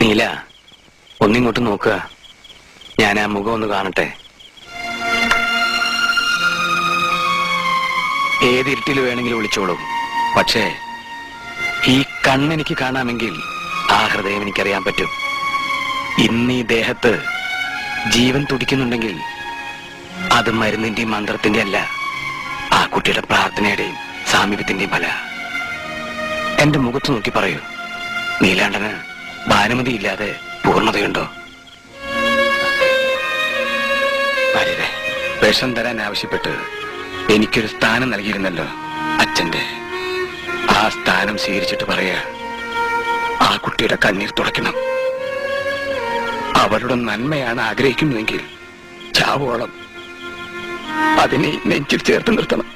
നീല, ഒന്നിങ്ങോട്ട് നോക്കുക. ഞാൻ ആ മുഖം ഒന്ന് കാണട്ടെ. ഏത് ഇരുട്ടിൽ വേണമെങ്കിലും വിളിച്ചോളൂ. പക്ഷേ ഈ കണ്ണെനിക്ക് കാണാമെങ്കിൽ ആ ഹൃദയം എനിക്കറിയാൻ പറ്റും. ഇന്ന് ഈ ദേഹത്ത് ജീവൻ തുടിക്കുന്നുണ്ടെങ്കിൽ അത് മരുന്നിന്റെയും മന്ത്രത്തിന്റെ അല്ല, ആ കുട്ടിയുടെ പ്രാർത്ഥനയുടെയും സാമീപ്യത്തിന്റെയും ഫല. എന്റെ മുഖത്ത് നോക്കി പറയൂ, നീലാണ്ടന് ഭാനുമതി ഇല്ലാതെ പൂർണ്ണതയുണ്ടോ? ഭാര്യരെ വിഷം തരാൻ ആവശ്യപ്പെട്ട് എനിക്കൊരു സ്ഥാനം നൽകിയിരുന്നല്ലോ അച്ഛന്റെ. ആ സ്ഥാനം സ്വീകരിച്ചിട്ട് പറയാ, ആ കുട്ടിയുടെ കണ്ണീർ തുടയ്ക്കണം. അവരുടെ നന്മയാണ് ആഗ്രഹിക്കുന്നതെങ്കിൽ ചാവോളം അതിനെ നെഞ്ചിൽ ചേർത്ത് നിർത്തണം.